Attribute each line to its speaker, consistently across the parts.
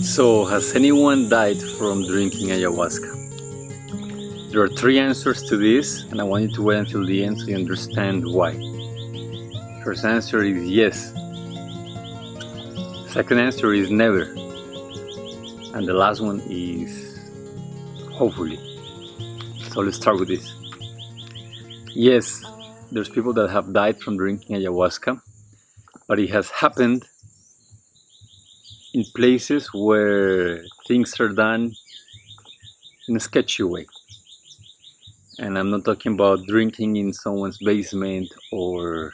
Speaker 1: So, has anyone died from drinking ayahuasca? There are three answers to this, and I want you to wait until the end so you understand why. First answer is yes. Second answer is never. And the last one is hopefully. So let's start with this. Yes, there's people that have died from drinking ayahuasca, but it has happened in places where things are done in a sketchy way. And I'm not talking about drinking in someone's basement or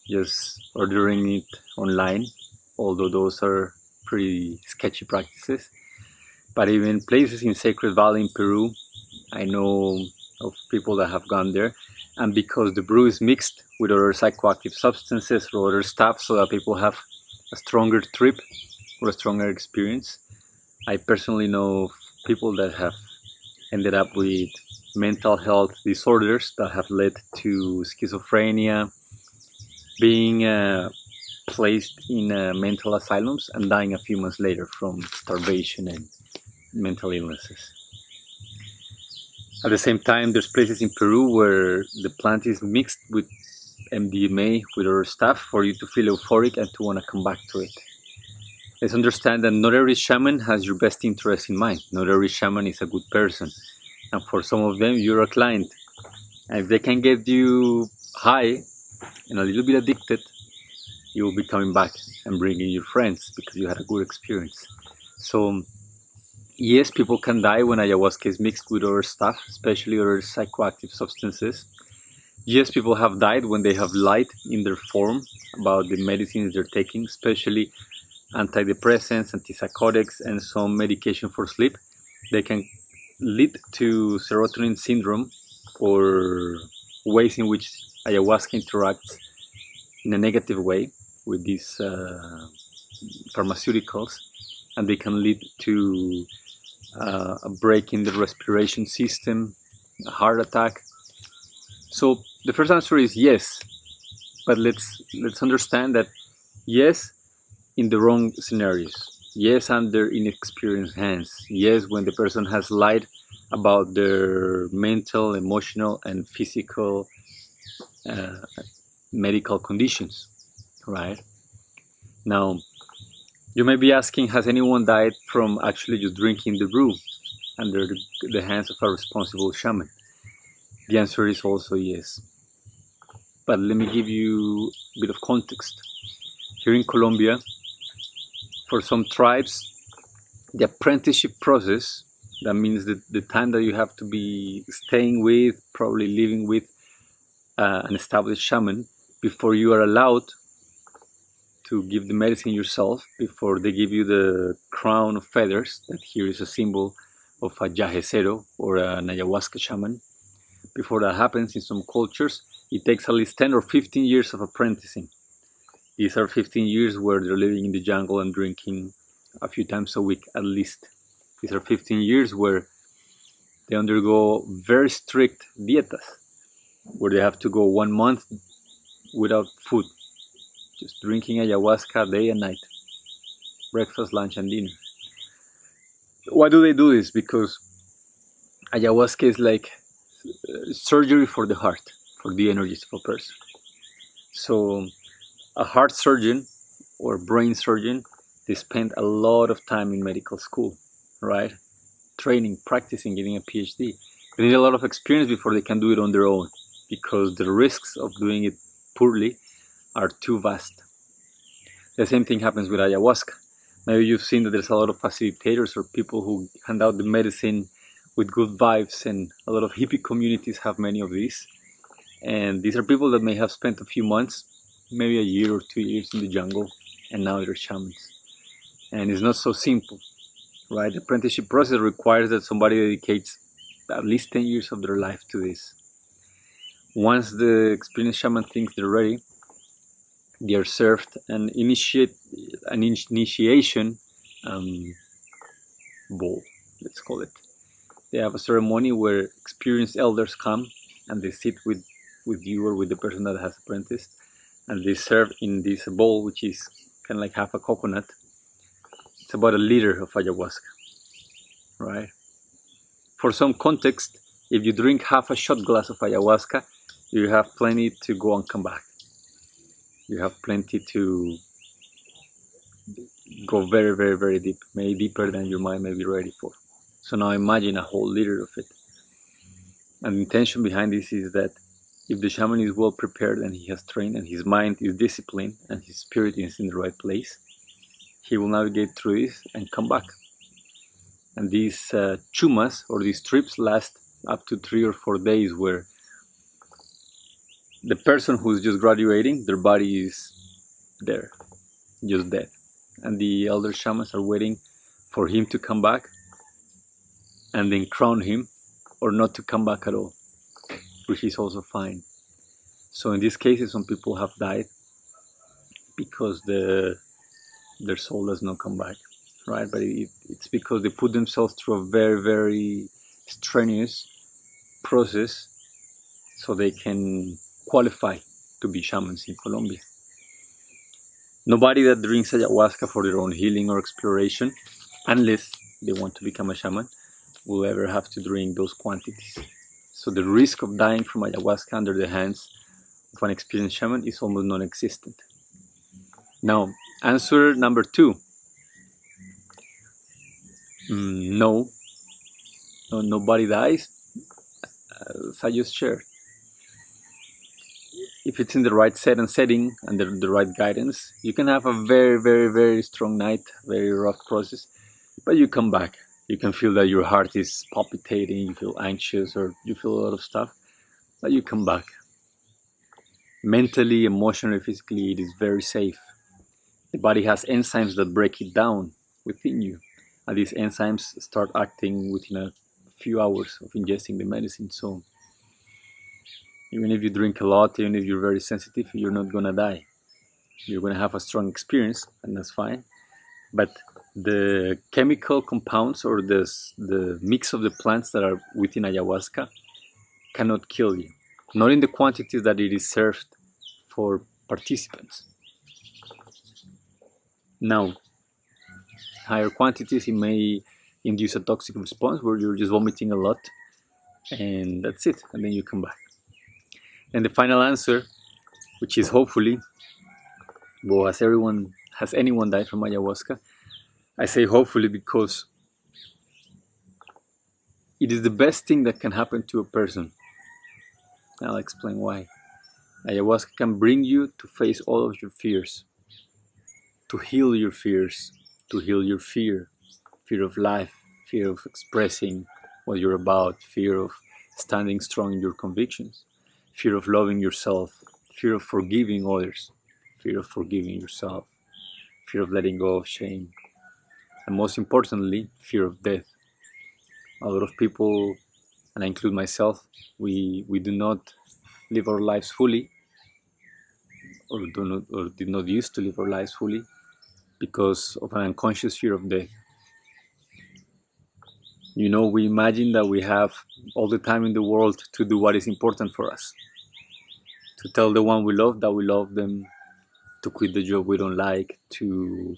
Speaker 1: just ordering it online, although those are pretty sketchy practices. But even places in Sacred Valley in Peru, I know of people that have gone there, and because the brew is mixed with other psychoactive substances or other stuff so that people have a stronger trip or a stronger experience. I personally know of people that have ended up with mental health disorders that have led to schizophrenia, being placed in mental asylums and dying a few months later from starvation and mental illnesses. At the same time, there's places in Peru where the plant is mixed with MDMA, with other stuff, for you to feel euphoric and to want to come back to it. Let's understand that not every shaman has your best interest in mind. Not every shaman is a good person. And for some of them, you're a client. And if they can get you high and a little bit addicted, you will be coming back and bringing your friends because you had a good experience. So, yes, people can die when ayahuasca is mixed with other stuff, especially other psychoactive substances. Yes, people have died when they have lied in their form about the medicines they're taking, especially antidepressants, antipsychotics, and some medication for sleep. They can lead to serotonin syndrome or ways in which ayahuasca interacts in a negative way with these pharmaceuticals, and they can lead to a break in the respiration system, a heart attack. So the first answer is yes, but let's understand that yes, in the wrong scenarios. Yes, under inexperienced hands. Yes, when the person has lied about their mental, emotional, and physical medical conditions, right? Now, you may be asking, has anyone died from actually just drinking the brew under the hands of a responsible shaman? The answer is also yes. But let me give you a bit of context. Here in Colombia, for some tribes, the apprenticeship process, that means that the time that you have to be staying with, probably living with an established shaman before you are allowed to give the medicine yourself, before they give you the crown of feathers, that here is a symbol of a yajecero or an ayahuasca shaman. Before that happens in some cultures, it takes at least 10 or 15 years of apprenticing. These are 15 years where they're living in the jungle and drinking a few times a week at least. These are 15 years where they undergo very strict dietas, where they have to go 1 month without food, just drinking ayahuasca day and night, breakfast, lunch, and dinner. Why do they do this? Because ayahuasca is like surgery for the heart, for the energies of a person. So a heart surgeon or brain surgeon, they spend a lot of time in medical school, right? Training, practicing, getting a PhD. They need a lot of experience before they can do it on their own, because the risks of doing it poorly are too vast. The same thing happens with ayahuasca. Maybe you've seen that there's a lot of facilitators or people who hand out the medicine with good vibes, and a lot of hippie communities have many of these. And these are people that may have spent a few months, maybe a year or 2 years in the jungle, and now they're shamans. And it's not so simple, right? The apprenticeship process requires that somebody dedicates at least 10 years of their life to this. Once the experienced shaman thinks they're ready, they are served an initiation bowl, let's call it. They have a ceremony where experienced elders come and they sit with you or with the person that has apprenticed, and they serve in this bowl, which is kind of like half a coconut. It's about a liter of ayahuasca, right? For some context, if you drink half a shot glass of ayahuasca, you have plenty to go and come back. You have plenty to go very, very, very deep, maybe deeper than your mind may be ready for. So now imagine a whole liter of it. And the intention behind this is that if the shaman is well prepared and he has trained and his mind is disciplined and his spirit is in the right place, he will navigate through this and come back. And these chumas or these trips last up to 3 or 4 days, where the person who's just graduating, their body is there, just dead. And the elder shamans are waiting for him to come back and then crown him, or not to come back at all, which is also fine. So in these cases, some people have died because their soul does not come back, right? But it's because they put themselves through a very, very strenuous process so they can qualify to be shamans in Colombia. Nobody that drinks ayahuasca for their own healing or exploration, unless they want to become a shaman, will ever have to drink those quantities. So the risk of dying from ayahuasca under the hands of an experienced shaman is almost non-existent. Now, answer number 2. No, nobody dies, as I just shared. If it's in the right setting and the right guidance, you can have a very, very, very strong night, very rough process, but you come back. You can feel that your heart is palpitating, you feel anxious, or you feel a lot of stuff, but you come back. Mentally, emotionally, physically, it is very safe. The body has enzymes that break it down within you, and these enzymes start acting within a few hours of ingesting the medicine. So even if you drink a lot, even if you're very sensitive, you're not gonna die. You're gonna have a strong experience, and that's fine. But the chemical compounds or the mix of the plants that are within ayahuasca cannot kill you. Not in the quantities that it is served for participants. Now, higher quantities, it may induce a toxic response where you're just vomiting a lot, and that's it, and then you come back. And the final answer, which is hopefully, well, has anyone died from ayahuasca? I say hopefully because it is the best thing that can happen to a person. I'll explain why. Ayahuasca can bring you to face all of your fears, to heal your fears, to heal your fear of life, fear of expressing what you're about, fear of standing strong in your convictions, fear of loving yourself, fear of forgiving others, fear of forgiving yourself, fear of letting go of shame, and most importantly, fear of death. A lot of people, and I include myself, we do not live our lives fully, or did not used to live our lives fully, because of an unconscious fear of death. You know, we imagine that we have all the time in the world to do what is important for us, to tell the one we love that we love them, to quit the job we don't like, to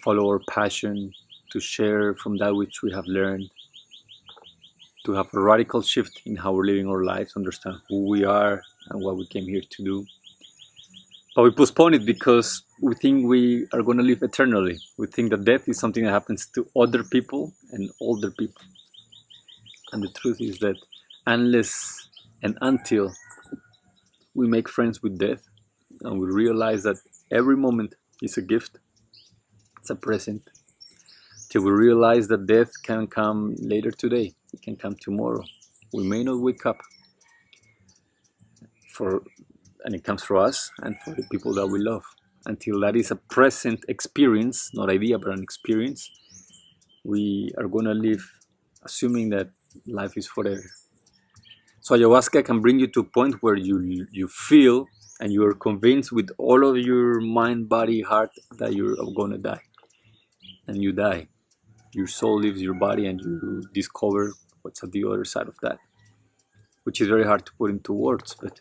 Speaker 1: follow our passion, to share from that which we have learned, to have a radical shift in how we're living our lives, understand who we are and what we came here to do. But we postpone it because we think we are going to live eternally. We think that death is something that happens to other people and older people. And the truth is that unless and until we make friends with death and we realize that every moment is a gift, it's a present, till we realize that death can come later today, it can come tomorrow. We may not wake up, and it comes for us and for the people that we love. Until that is a present experience, not idea, but an experience, we are going to live assuming that life is forever. So ayahuasca can bring you to a point where you feel and you are convinced with all of your mind, body, heart that you're going to die. And you die. Your soul leaves your body and you discover what's at the other side of that, which is very hard to put into words. But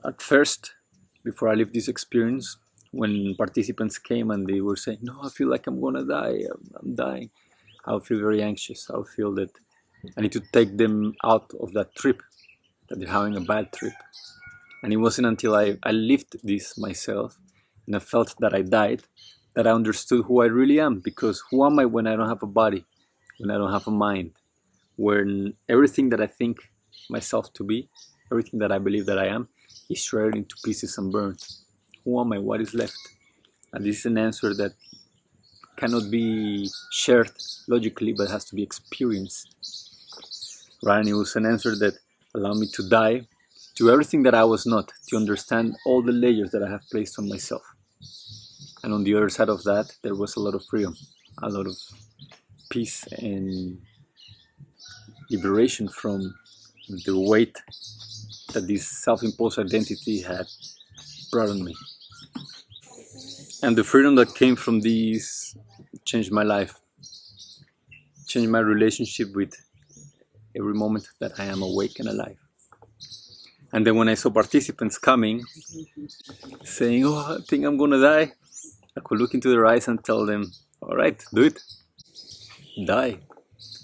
Speaker 1: at first, before I lived this experience, when participants came and they were saying, no, I feel like I'm gonna die, I'm dying, I would feel very anxious. I would feel that I need to take them out of that trip, that they're having a bad trip. And it wasn't until I lived this myself and I felt that I died that I understood who I really am. Because who am I when I don't have a body, when I don't have a mind, when everything that I think myself to be, everything that I believe that I am, is shredded into pieces and burned. Who am I? What is left? And this is an answer that cannot be shared logically, but has to be experienced. Right? And it was an answer that allowed me to die to everything that I was not, to understand all the layers that I have placed on myself. And on the other side of that, there was a lot of freedom, a lot of peace and liberation from the weight that this self-imposed identity had brought on me. And the freedom that came from this changed my life, changed my relationship with every moment that I am awake and alive. And then when I saw participants coming, saying, oh, I think I'm gonna die, I could look into their eyes and tell them, all right, do it, die.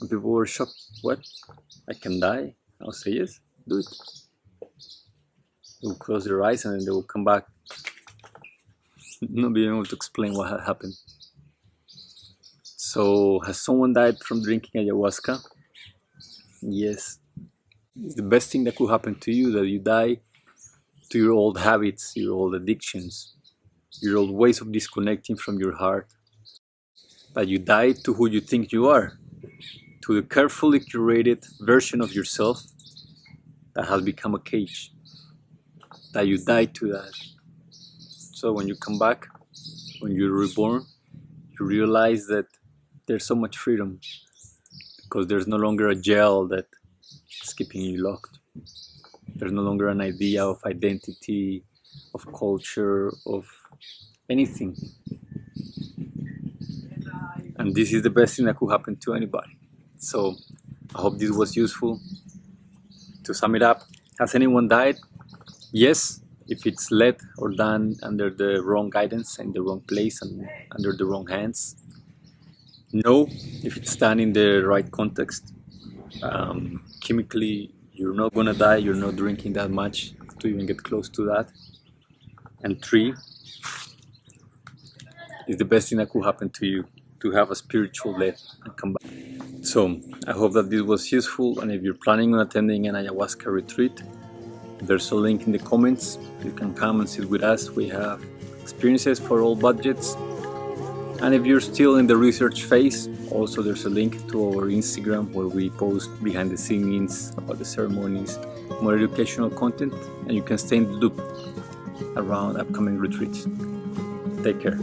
Speaker 1: And people were shocked. What? I can die? I'll say yes, do it. They will close their eyes and then they will come back, not being able to explain what had happened. So, has someone died from drinking ayahuasca? Yes. It's the best thing that could happen to you, that you die to your old habits, your old addictions, your old ways of disconnecting from your heart. That you die to who you think you are, to the carefully curated version of yourself that has become a cage. That you die to that. So when you come back, when you're reborn, you realize that there's so much freedom, because there's no longer a jail that is keeping you locked. There's no longer an idea of identity, of culture, of anything. And this is the best thing that could happen to anybody. So I hope this was useful. To sum it up, has anyone died? Yes, if it's led or done under the wrong guidance, in the wrong place and under the wrong hands. No, if it's done in the right context. Chemically, you're not gonna die, you're not drinking that much to even get close to that. And 3, is the best thing that could happen to you, to have a spiritual death and come back. So I hope that this was useful, and if you're planning on attending an ayahuasca retreat, there's a link in the comments. You can come and sit with us. We have experiences for all budgets. And if you're still in the research phase, also there's a link to our Instagram where we post behind the scenes about the ceremonies, more educational content, and you can stay in the loop around upcoming retreats. Take care.